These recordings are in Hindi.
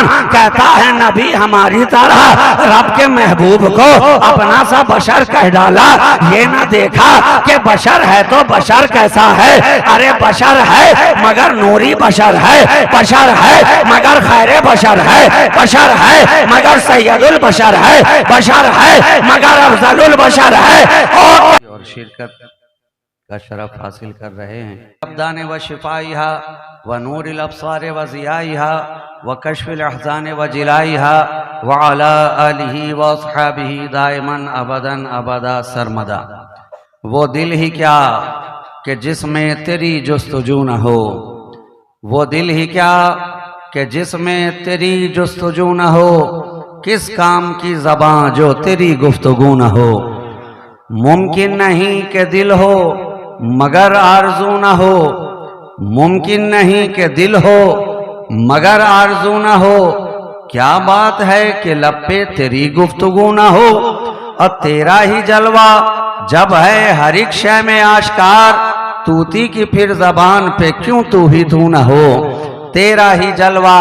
जहान कहता है नबी हमारी तरह रब के महबूब को अपना सा बशर कह डाला। ये ना देखा कि बशर है तो बशर कैसा है, अरे बशर है मगर नूरी बशर है, बशर है मगर खैरे बशर है, बशर है मगर सैयदुल बशर है, बशर है मगर अफजलुल बशर है। और शिरकत का शरफ हासिल कर रहे हैं। अब्दान व शिफाइहा व नूरिल अब्सार व ज़ियाइहा व कश्फिल अहज़ान व जिलाइहा व अला आलिही व अस्हाबिही दाइमन अबदन अबदा सरमदा। वो दिल ही क्या कि जिसमें तेरी जुस्तजू न हो, वो दिल ही क्या कि जिसमें तेरी जुस्तजू न हो, किस काम की ज़बां जो तेरी गुफ्तगू न हो। मुमकिन नहीं कि दिल हो मगर आरज़ू न हो, मुमकिन नहीं कि दिल हो मगर आरज़ू न हो। क्या बात है कि लब पे तेरी गुफ्तगू न हो, और तेरा ही जलवा जब है हर एक शय में आश्कार, तूती की फिर जबान पे क्यों तू ही तू न हो। तेरा ही जलवा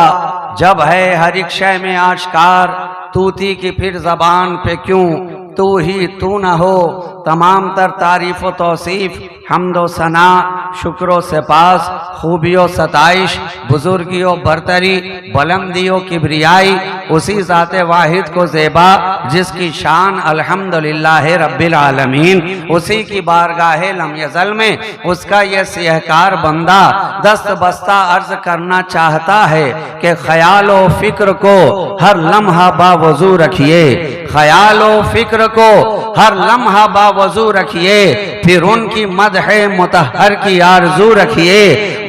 जब है हर एक शय में आश्कार, तूती की फिर जबान पे क्यों तू ही तू न हो। तमाम तर तारीफ़ व तौसीफ़ हम्दो सना शुक्र से पास खूबियों सताइश बुजुर्गियों बरतरी बुलंदियों किब्रियाई उसी ज़ाते वाहिद को ज़ेबा जिसकी शान अल्हम्दुलिल्लाह रब्बिल आलमीन। उसी की बारगाह लम यज़ल में उसका ये सिहकार बंदा दस्त बस्ता अर्ज करना चाहता है कि ख्याल व फिक्र को हर लम्हा बावजू रखिए, ख्याल व फिक्र को हर लम्हा बावजू रखिए, फिर उनकी मदह मुतहर की आरजू रखिए।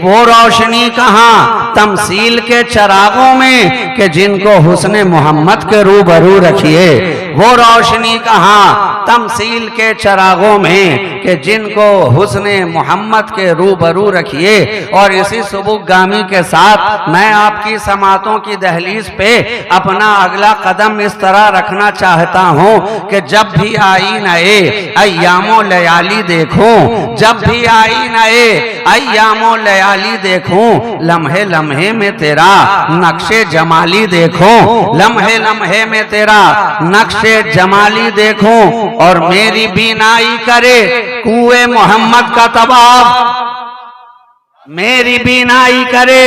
वो रोशनी कहाँ तमसील के चरागों में कि जिनको हुस्ने मोहम्मद के रूबरू रखिए। वो रोशनी कहाँ तमसील के चरागों में कि जिनको हुस्ने मोहम्मद के रूबरू रखिए। और इसी सुबुगामी के साथ मैं आपकी समातों की दहलीज पे अपना अगला कदम इस तरह रखना चाहता हूँ कि जब भी आई नए अय्यामो लयाली देखूं, जब भी आई नए अय्यामो लयाली देखूं, लम्हे लम्हे में तेरा नक्शे जमाली देखूं, लम्हे लम्हे में तेरा नक्शे जमाली देखूं। और मेरी बीनाई करे कुए मोहम्मद का तवाफ, मेरी बीनाई करे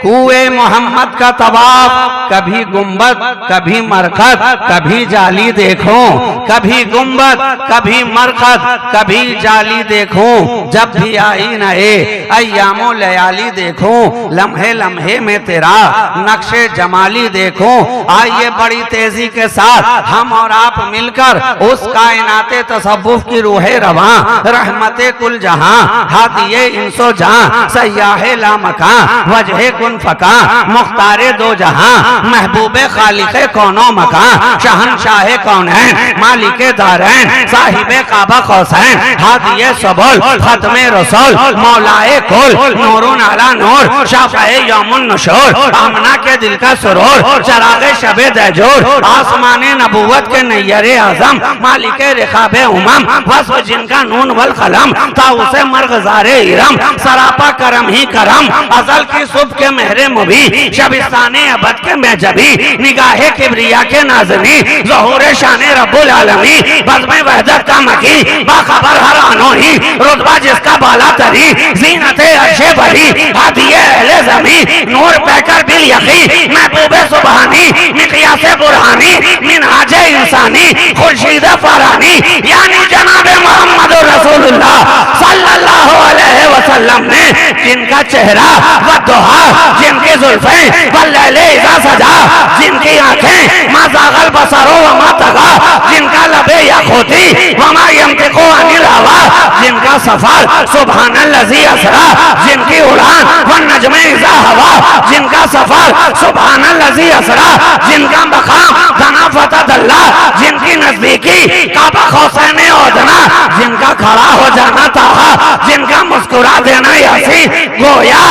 कुए मोहम्मद का तवाफ। कभी गुंबद कभी मरकत कभी जाली देखूं, कभी गुंबद कभी मरकत कभी जाली देखूं। जब भी आई नए अय्यामो लयाली देखूं, लम्हे लम्हे में तेरा नक्शे जमाली देखूं। आइए बड़ी तेजी के साथ हम और आप मिलकर उस कायनाते तसव्वुफ की रूहे रवां रहमते कुल जहां हादिये इंसो जहां सयाहे लामका वजहे कुन फका मुख्तारे दो जहां महबूबे खालिके कौनो मका शहनशाहे कौनैन मालिके दारैन साहिबे काबा कौसैन हादिये सबुल खत्मे रसूल मौलाए कुल नूरुन अला नूर शाफ़ए यौमुन नुशूर आमना के दिल का सुरूर चरागे शबे दैजूर आसमाने नबुव्वत के नैयरे आज़म मालिके रिखाबे उमम वस्फ़ जिनका नून वल कलम था उसे मरग़ज़ारे इरम सरापा करम ही करम अज़ल की सुबह के मेहरे मुबी शबिस्ताने अबद के जबी निगाहे किब्रिया के नाज़नी ज़हूरे शाने रब्बुल आलमी बज़्म वहदत का मकी बाखबर हर अनोही रुतबा जिसका बाला तरी ज़ीनते अर्शे बरी हादिये अहले ज़मी नूर पैकर बिल यकी महबूबे सुबहानी मिक़यासे बुरहानी मिनहाजे इंसानी खुर्शीद फरानी यानी जनाबे मोहम्मद रसूलुल्लाह सल्लल्लाहु अलैहि वसल्लम ने जिनका चेहरा व दुहा जिनकी जुल्फ़ें वल्लैले इज़ा सजा जिनकी आंखें मा ज़ाग़ल बसरो व मा तग़ा जिनका लबे यख़ूती व मा यंतिक़ु अनिल हवा जिनका सफ़र सुब्हानल्लज़ी असरा जिनकी उड़ान व नज्मे इज़ा हवा जिनका सफ़र सुब्हानल्लज़ी असरा जिनका मक़ाम दना फ़तदल्ला जिनकी नज़दीकी काबा कौसैन ओदना जिनका खड़ा हो जाना ताहा जिनका मुस्कुरा देना यासी गोया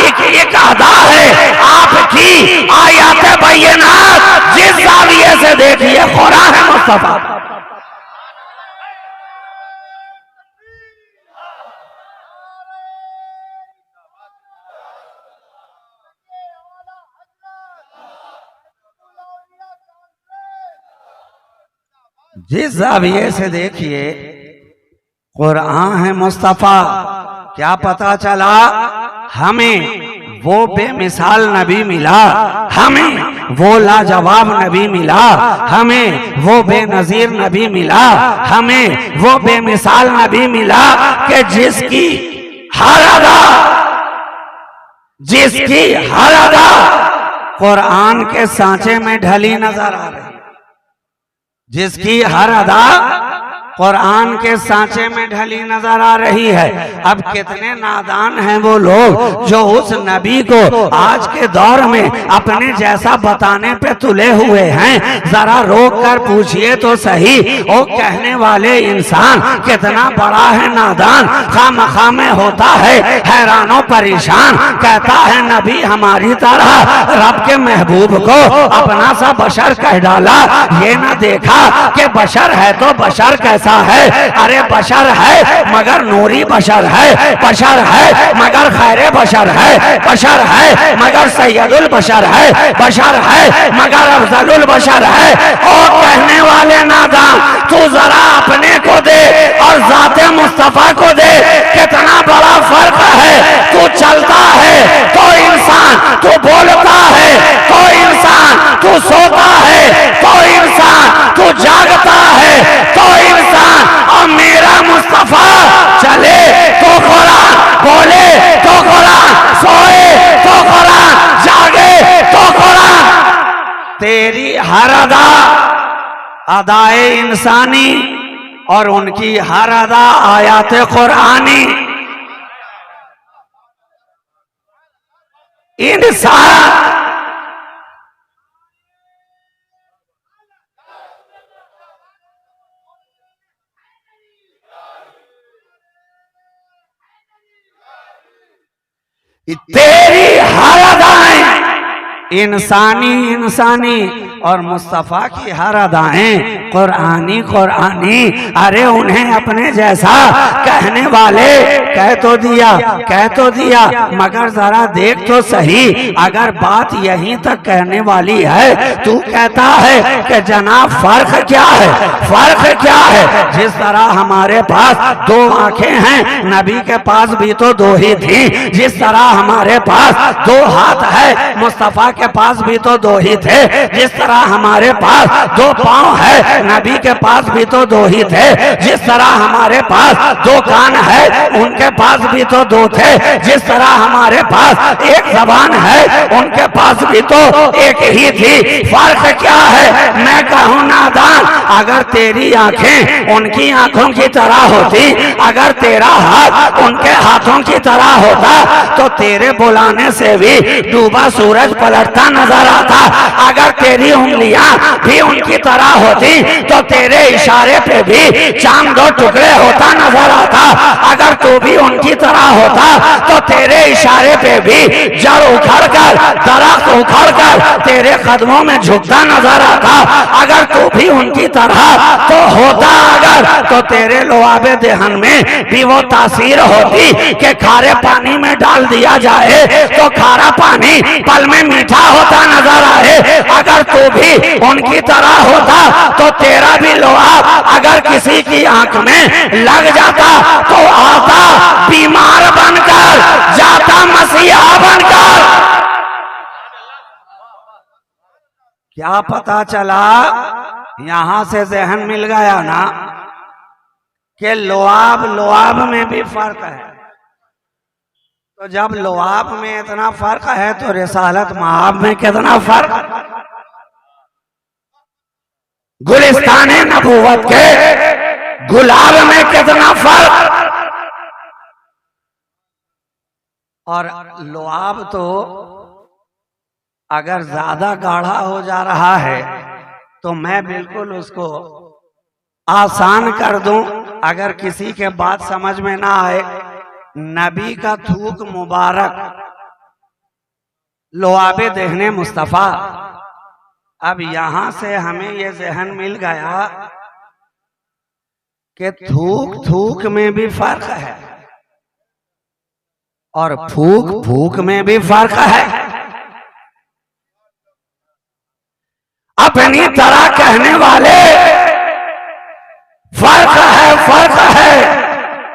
एक अदा है आपकी आयात बैयनात जिस ज़ाविये से देखिए खुदा है मुस्तफा। जिस जाविये से देखिए कुरान है मुस्तफा, क्या पता चला हमें वो बेमिसाल नबी मिला, हमें वो लाजवाब नबी मिला, हमें वो बेनजीर नबी मिला, हमें वो बेमिसाल नबी मिला कि जिसकी हर अदा कुरान के सांचे में ढली नजर आ रही, जिसकी हर अदा कुरान के सांचे में ढली नजर आ रही है। अब कितने नादान हैं वो लोग जो उस नबी को आज के दौर में अपने जैसा बताने पे तुले हुए हैं। जरा रोक कर पूछिए तो सही, वो कहने वाले इंसान कितना बड़ा है नादान, खामखा में होता है हैरानो परेशान। कहता है नबी हमारी तरह रब के महबूब को अपना सा बशर कह डाला, ये ना देखा कि बशर है तो बशर कैसा है। अरे बशर है मगर नूरी बशर है, बशर है मगर खैरे बशर है, बशर है मगर सैयदुल बशर है, बशर है मगर अफजलुल बशर है। और कहने वाले नादान, तू जरा अपने को दे और जाते मुस्तफा को दे, कितना बड़ा फर्क है। तू चलता है तो इंसान, तू बोलता है तो इंसान, तू सोता है तो इंसान, तू जागता है तो इंसान। और मेरा मुस्तफा चले तो कुरान, बोले तो कुरान, सोए तो कुरान, जागे तो कुरान। तेरी हर अदा अदाए इंसानी और उनकी हर अदा आयात कुरानी। इंसान तेरी हर अदाएं इंसानी और मुस्तफा की हर अदाएं कुरानी। अरे उन्हें अपने जैसा कहने वाले कह तो दिया मगर जरा देख तो सही, अगर बात यहीं तक कहने वाली है, तू कहता है कि जनाब फर्क क्या है। जिस तरह हमारे पास दो आंखें हैं, नबी के पास भी तो दो ही थी। जिस तरह हमारे पास दो हाथ है, मुस्तफा के पास भी तो दो ही थे। जिस तरह हमारे पास दो पांव है, नबी के पास भी तो दो ही थे। जिस तरह हमारे पास दो कान है, उनके पास भी तो दो थे। जिस तरह हमारे पास एक जबान है, उनके पास भी तो एक ही थी। फर्क क्या है? मैं कहूँ नादान, अगर तेरी आंखें उनकी आंखों की तरह होती, अगर तेरा हाथ उनके हाथों की तरह होता, तो तेरे बुलाने से भी डूबा सूरज पलटता नजर आता। अगर तेरी उंगलियां भी उनकी तरह होती, तो तेरे इशारे पे भी चांद दो टुकड़े होता नजर आता। अगर तू भी उनकी तरह होता, तो तेरे इशारे पे भी जड़ उखड़ कर, दरख्त उखड़ कर तेरे कदमों में झुकता नजर आता। अगर तू भी उनकी तरह तो होता, अगर तो तेरे लोआबे देहन में भी वो तासीर होती कि खारे पानी में डाल दिया जाए तो खारा पानी पल में मीठा होता नजर आए। अगर तू भी उनकी तरह होता, तो तेरा भी लोहा अगर किसी की आंख में लग जाता, तो आता बीमार बनकर, जाता मसीहा बनकर। क्या पता चला? यहां से जहन मिल गया ना कि लोआब में भी फर्क है। तो जब लोआब में इतना फर्क है, तो रिसालत महाब में कितना फर्क। गुलिस्ताने नबूवत के गुलाब में कितना फर्क। और लोआब तो अगर ज्यादा गाढ़ा हो जा रहा है, तो मैं बिल्कुल उसको आसान कर दूं। अगर किसी के बात समझ में ना आए, नबी का थूक मुबारक लोआबे देहने मुस्तफा। अब यहां से हमें यह जहन मिल गया कि थूक में भी फर्क है और फूक में भी फर्क है। अपनी तरह कहने वाले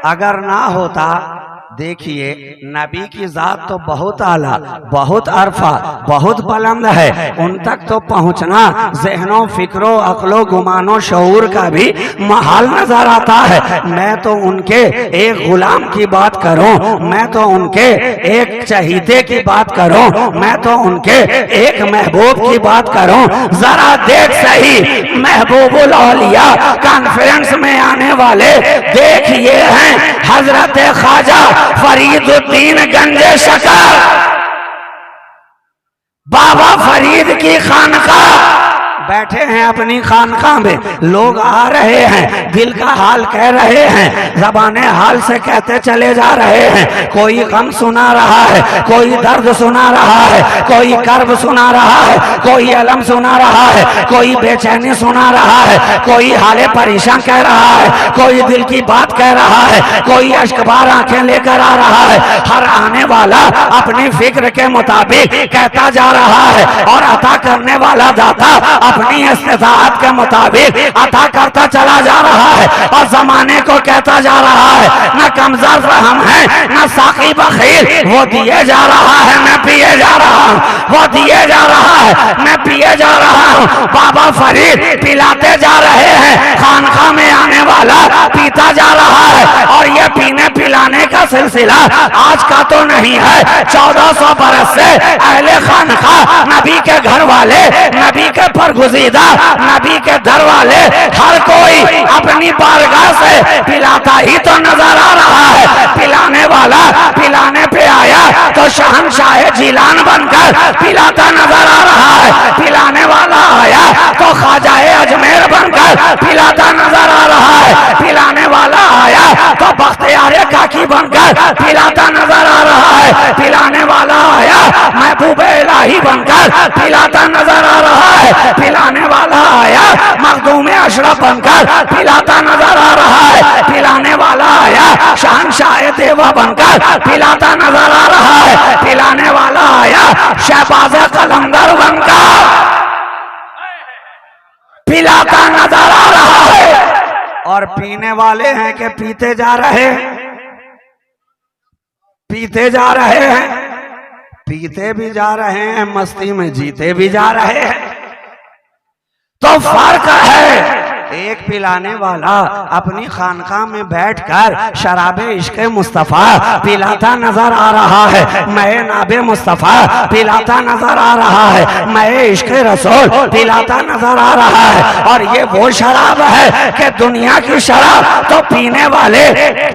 अगर ना होता, देखिए नबी की जात तो बहुत आला, बहुत अरफा, बहुत बुलंद है, उन तक तो पहुंचना ज़हनों, फिक्रों, अक्लों, गुमानों, शऊर का भी महाल नजर आता है। मैं तो उनके एक गुलाम की बात करूं, मैं तो उनके एक चहीते की बात करूं, मैं तो उनके एक महबूब की बात करूं। जरा देख सही महबूबुल औलिया कॉन्फ्रेंस में आने वाले, देखिए हैं हजरत ख्वाजा फरीदुद्दीन गंजे शकर, बाबा फरीद की खानका बैठे हैं अपनी खानका में। लोग आ रहे हैं, दिल का हाल कह रहे हैं, ज़बाने हाल से कहते चले जा रहे हैं। कोई गम सुना रहा है, कोई दर्द सुना रहा है, कोई कर्ब सुना रहा है, कोई अलम सुना रहा है, कोई बेचैनी सुना रहा है, कोई हाले परेशान कह रहा है, कोई दिल की बात कह रहा है, कोई अश्कबार आंखें लेकर आ रहा है। हर आने वाला अपनी फिक्र के मुताबिक कहता जा रहा है और अता करने वाला दाता अपनी इस्तिताअत के मुताबिक अता करता चला जा रहा है। और जमाने को कहता जा रहा है न कमजोर हम हैं, न साकी बखील, वो दिए जा रहा है, मैं पिए जा रहा हूँ, वो दिए जा रहा है, मैं पिए जा रहा हूँ। बाबा फरीद पिलाते जा रहे हैं, खानका में आने वाला पीता जा रहा है। और ये पीने पिलाने का सिलसिला आज का तो नहीं है, 1400 बरस से अहले खानका, नबी के घर वाले, नबी के परगुज़ीदा, नबी के दर वाले, हर कोई अपनी बारगाह से पिलाता ही तो नजर आ रहा है। पिलाने वाला पिलाने पे आया तो शहंशाह जिलान बनकर पिलाता नजर आ रहा है। पिलाने वाला आया तो ख्वाजाए अजमेर बनकर पिलाता नजर आ रहा है। पिलाने वाला आया तो बख्तियारे काकी बनकर पिलाता नजर आ रहा है। पिलाने वाला आया महबूब इलाही बनकर पिलाता नजर आ रहा है। पिलाने वाला आया मखदूम अशरफ बनकर पिलाता नजर आ रहा है। पिलाने वाला आया शहंशाह देवा बनकर पिलाता नजर आ रहा है। पिलाने वाला आया शहबाज कलंदर बनकर पिलाता नजर आ रहा है। और पीने वाले हैं कि पीते जा रहे हैं, पीते जा रहे हैं, पीते भी जा रहे हैं, मस्ती में जीते भी जा रहे हैं। तो फर्क है, एक पिलाने वाला अपनी खानका में बैठकर शराबे इश्क़े मुस्तफ़ा पिलाता नजर आ रहा है, मैं नाबे मुस्तफ़ा पिलाता नजर आ रहा है, मैं इश्क़े रसूल पिलाता नजर आ रहा है। और ये वो शराब है कि दुनिया की शराब तो पीने वाले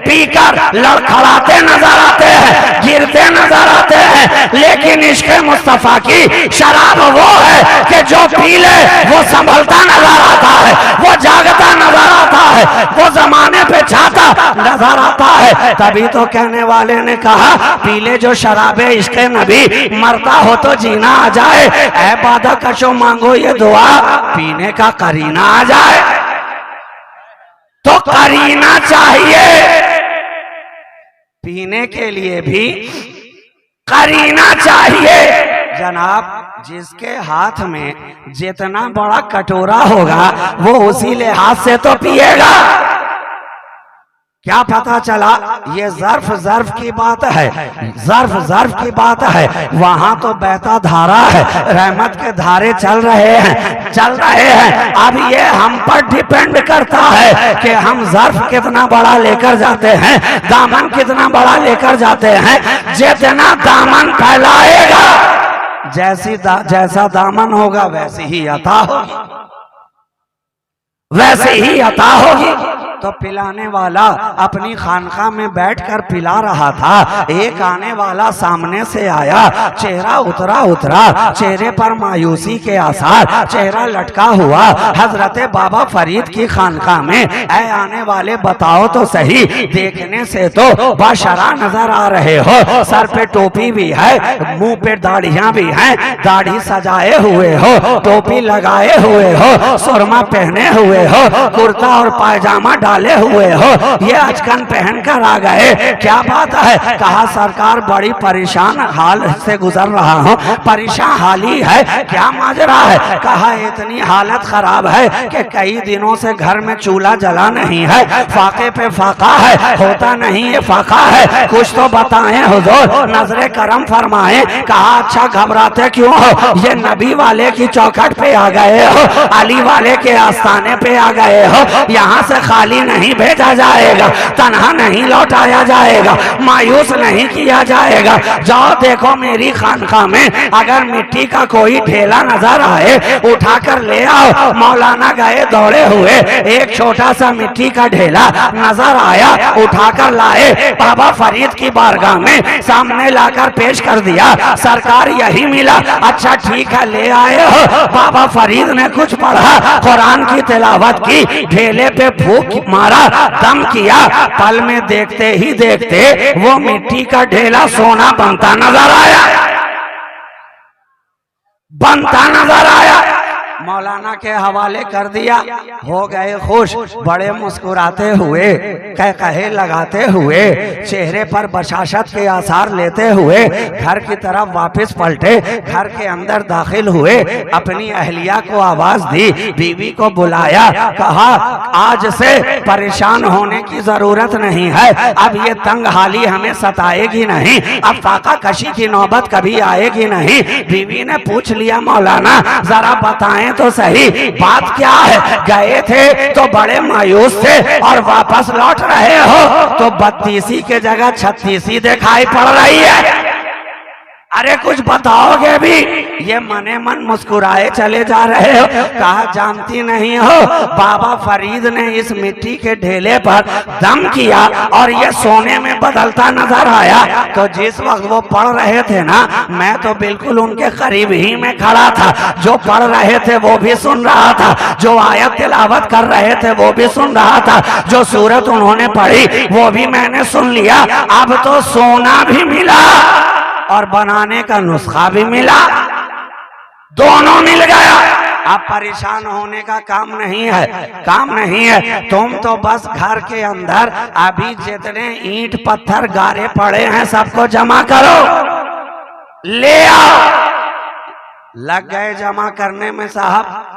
पीकर लड़खड़ाते नजर आते हैं, गिरते नजर आते हैं, लेकिन इश्क़े मुस्तफ़ा की शराब वो है कि जो पी ले वो संभलता नजर आता है, वो जागता नजर आता है, वो जमाने पे छाता नजर आता है। तभी तो कहने वाले ने कहा पीले जो शराबे इश्क़े नबी, मरता हो तो जीना आ जाए, ऐ बादा कशो मांगो ये दुआ, पीने का करीना आ जाए। तो करीना चाहिए, पीने के लिए भी करीना चाहिए। जनाब, जिसके हाथ में जितना बड़ा कटोरा होगा वो उसी लिहाज से तो पिएगा। क्या पता चला ये ज़र्फ की बात है, ज़र्फ की बात है। वहां तो बहता धारा है, रहमत के धारे चल रहे हैं, चल रहे हैं। अब ये हम पर डिपेंड करता है कि हम ज़र्फ कितना बड़ा लेकर जाते हैं, दामन कितना बड़ा लेकर जाते हैं। जितना दामन फैलाएगा, जैसा दामन होगा वैसी ही अता होगी, वैसे ही अता होगी। तो पिलाने वाला अपनी खानका में बैठकर पिला रहा था। एक आने वाला सामने से आया, चेहरा उतरा, चेहरे पर मायूसी के आसार, चेहरा लटका हुआ। हजरत बाबा फरीद की खानका में, ऐ आने वाले बताओ तो सही, देखने से तो बाशरा नजर आ रहे हो, सर पे टोपी भी है, मुंह पे दाढ़ियां भी हैं, दाढ़ी सजाए हुए हो, टोपी लगाए हुए हो, सुरमा पहने हुए हो, कुर्ता और पायजामा डाले हुए हो, ये अचकन पहन कर आ गए, क्या बात है? कहा सरकार बड़ी परेशान हाल से गुजर रहा हूँ। परेशान हाली है, क्या माजरा है? कहा इतनी हालत खराब है कि कई दिनों से घर में चूल्हा जला नहीं है, फाके पे फाका है, होता नहीं ये फाका है, कुछ तो बताएं हुजूर, नजरे करम फरमाएं। कहा अच्छा घबराते क्यों हो? ये नबी वाले की चौखट पे आ गए हो, अली वाले के आस्थाने पे आ गए हो, यहाँ से खाली नहीं भेजा जाएगा, तन्हा नहीं लौटाया जाएगा, मायूस नहीं किया जाएगा। जाओ देखो मेरी खानका में अगर मिट्टी का कोई ठेला नजर आए उठाकर ले आओ। मौलाना गए दौड़े हुए, एक छोटा सा मिट्टी का ढेला नजर आया, उठाकर लाए, बाबा फरीद की बारगाह में सामने लाकर पेश कर दिया। सरकार यही मिला, अच्छा ठीक है ले आए हो। बाबा फरीद ने कुछ पढ़ा, कुरान की तिलावत की, ढेले पे फूंक मारा, दम किया, पल में देखते ही देखते वो मिट्टी का ढेला सोना बनता नजर आया, बनता नजर आया। मौलाना के हवाले कर दिया, हो गए खुश, बड़े मुस्कुराते हुए, कहे लगाते हुए, चेहरे पर बशाशत के आसार लेते हुए घर की तरफ वापस पलटे, घर के अंदर दाखिल हुए, अपनी अहलिया को आवाज दी, बीवी को बुलाया, कहा आज से परेशान होने की जरूरत नहीं है, अब ये तंग हाली हमें सताएगी नहीं, अब फाका कशी की नौबत कभी आएगी नहीं। बीवी ने पूछ लिया मौलाना जरा बताएं तो सही बात क्या है? गए थे तो बड़े मायूस थे और वापस लौट रहे हो तो 32 के जगह 36 दिखाई पड़ रही है। अरे कुछ बताओगे भी? ये मने मन मुस्कुराए चले जा रहे हो। कहा जानती नहीं हो, बाबा फरीद ने इस मिट्टी के ढेले पर दम किया और ये सोने में बदलता नजर आया, तो जिस वक्त वो पढ़ रहे थे ना, मैं तो बिल्कुल उनके करीब ही में खड़ा था, जो पढ़ रहे थे वो भी सुन रहा था, जो आयत तिलावत कर रहे थे वो भी सुन रहा था, जो सूरत उन्होंने पढ़ी वो भी मैंने सुन लिया। अब तो सोना भी मिला और बनाने का नुस्खा भी मिला, दोनों मिल गया। अब परेशान होने का काम नहीं है, काम नहीं है। तुम तो बस घर के अंदर अभी जितने ईंट पत्थर गारे पड़े हैं सबको जमा करो, ले आओ। लग गए जमा करने में साहब।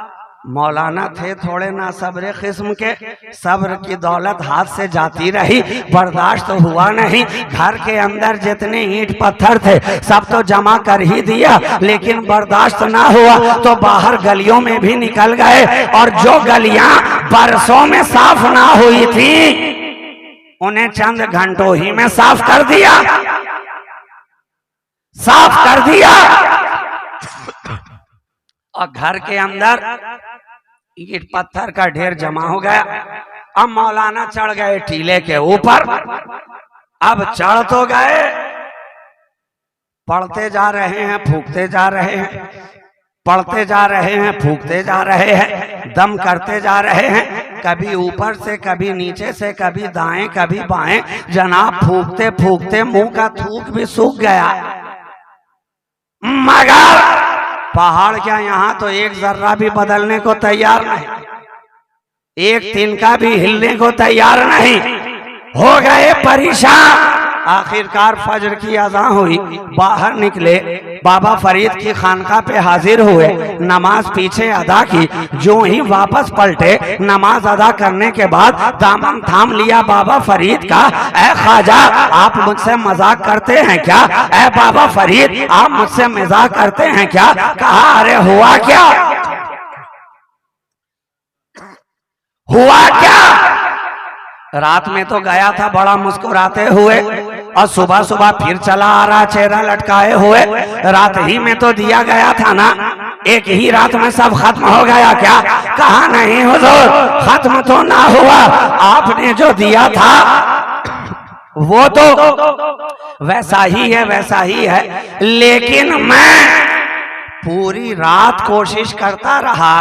मौलाना थे थोड़े ना सब्र किस्म के, सब्र की दौलत हाथ से जाती रही, बर्दाश्त तो हुआ नहीं। घर के अंदर जितने ईंट पत्थर थे सब तो जमा कर ही दिया, लेकिन बर्दाश्त ना हुआ तो बाहर गलियों में भी निकल गए, और जो गलियां बरसों में साफ ना हुई थी उन्हें चंद घंटों ही में साफ कर दिया, साफ कर दिया। और घर के अंदर ईंट पत्थर का ढेर जमा हो गया। अब मौलाना चढ़ गए टीले के ऊपर। अब चढ़ तो गए, पढ़ते जा रहे हैं, फूकते जा रहे हैं, पढ़ते जा रहे हैं, फूकते जा रहे हैं, दम करते जा रहे हैं, कभी ऊपर से कभी नीचे से, कभी दाएं कभी बाएं। जनाब फूकते फूकते मुंह का थूक भी सूख गया, मगर पहाड़ क्या यहाँ तो एक जर्रा भी बदलने को तैयार नहीं, एक तिनका भी हिलने को तैयार नहीं। हो गए परेशान। आखिरकार फजर की अज़ान हुई, बाहर निकले, बाबा फरीद की खानका पे हाजिर हुए, नमाज पीछे अदा की। जो ही वापस पलटे, नमाज अदा करने के बाद दामन थाम लिया बाबा फरीद का। ऐ ख्वाजा आप मुझसे मजाक करते हैं क्या? ऐ बाबा फरीद आप मुझसे मजाक करते हैं क्या? कहा अरे हुआ क्या, हुआ क्या? रात में तो गया था बड़ा मुस्कुराते हुए, और सुबह सुबह फिर चला आ रहा चेहरा लटकाए हुए। रात ही में तो दिया गया था ना, एक ही रात में सब खत्म हो गया क्या? कहा नहीं हुजूर, खत्म तो ना हुआ, आपने जो दिया था वो तो वैसा ही है, वैसा ही है, लेकिन मैं पूरी रात कोशिश करता रहा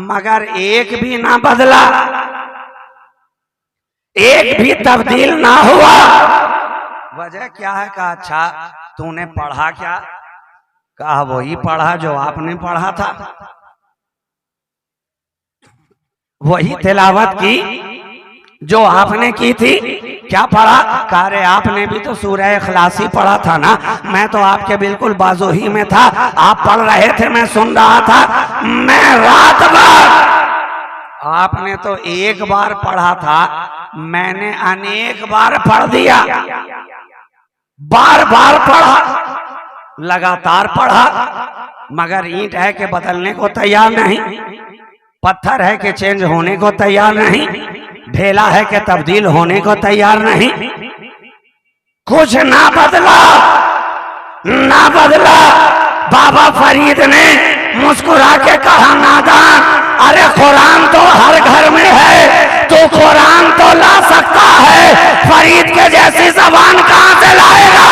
मगर एक भी ना बदला, एक भी तब्दील ना हुआ। वजह क्या है? कहा अच्छा तूने पढ़ा क्या? कहा वही पढ़ा जो आपने पढ़ा था, वही तिलावत की जो आपने की थी। क्या पढ़ा? कह रहे आपने भी तो सूरह इखलास ही पढ़ा था ना, मैं तो आपके बिल्कुल बाजू ही में था, आप पढ़ रहे थे मैं सुन रहा था, मैं रात भर। आपने तो एक बार पढ़ा था, मैंने अनेक बार पढ़ दिया, बार बार पढ़ा, लगातार पढ़ा, मगर ईंट है कि बदलने को तैयार नहीं, पत्थर है कि चेंज होने को तैयार नहीं, ढेला है कि तब्दील होने को तैयार नहीं। कुछ ना बदला, ना बदला। बाबा फरीद ने मुस्कुरा के कहा, नादान, अरे कुरान तो हर घर में है, तो कुरान तो ला सकता है, फरीद के जैसी जबान कहां से लाएगा?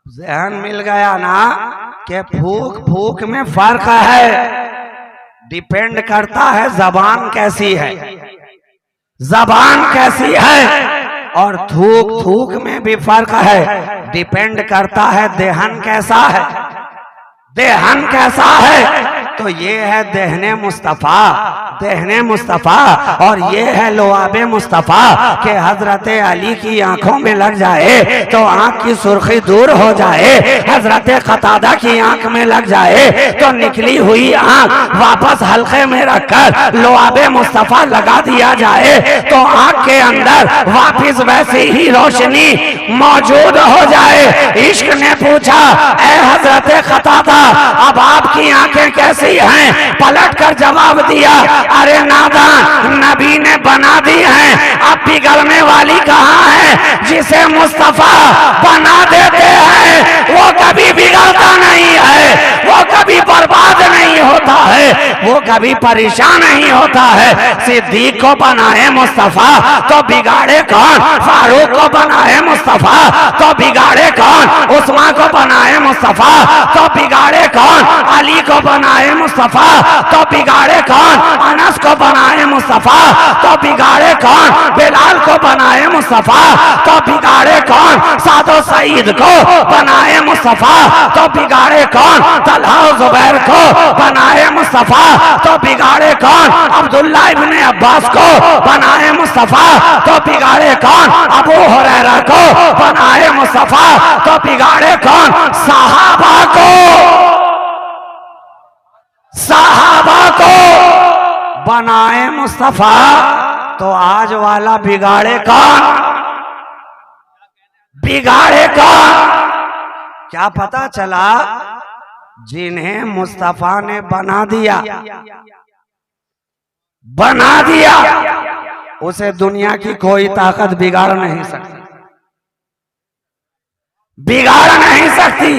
ज़हन मिल गया ना कि फूक फूक में फर्क है, डिपेंड करता है जबान कैसी है, जबान कैसी है, और थूक थूक में भी फर्क है, डिपेंड करता है देहन कैसा है, देहन कैसा है। तो ये है देहने मुस्तफ़ा, देहने मुस्तफ़ा, और ये है लुआबे मुस्तफ़ा कि हजरत अली की आंखों में लग जाए तो आंख की सुर्खी दूर हो जाए, हजरत कतादा की आंख में लग जाए तो निकली हुई आंख वापस हल्के में रखकर लुआबे मुस्तफ़ा लगा दिया जाए तो आंख के अंदर वापस वैसी ही रोशनी मौजूद हो जाए। इश्क ने पूछा, ऐ हजरत कतादा, अब आपकी आंखें कैसी हैं? पलट कर जवाब दिया, अरे नादान, नबी ने बना दी है, अब बिगड़ने वाली कहाँ है? जिसे मुस्तफा बना देते हैं वो कभी बिगड़ता नहीं है, वो कभी बर्बाद नहीं होता है, वो कभी परेशान नहीं होता है। सिद्दीक को बनाए मुस्तफा तो बिगाड़े कौन? फारूक को बनाए मुस्तफा तो बिगाड़े कौन? उस्मान को बनाए मुस्तफा तो बिगाड़े कौन? अली को बनाए मुस्तफा तो बिगाड़े कौन? अनस को बनाए मुस्तफा तो बिगाड़े कौन? बिलाल को बनाए मुस्तफा तो बिगाड़े कौन? सादो सईद को बनाए मुस्तफा तो बिगाड़े कौन? तलहा जुबैर को बनाए मुस्तफा तो बिगाड़े कौन? अब्दुल्ला इब्ने अब्बास को बनाए मुस्तफा तो बिगाड़े कौन? अबू हुरैरा को बनाए मुस्तफा तो बिगाड़े कौन? सहाबा को, सहाबा को बनाए मुस्तफा तो आज वाला बिगाड़े कौन? बिगाड़े कौन? क्या पता चला? जिन्हें मुस्तफा ने बना दिया, बना दिया, उसे दुनिया की कोई ताकत बिगाड़ नहीं सकती, बिगाड़ नहीं सकती।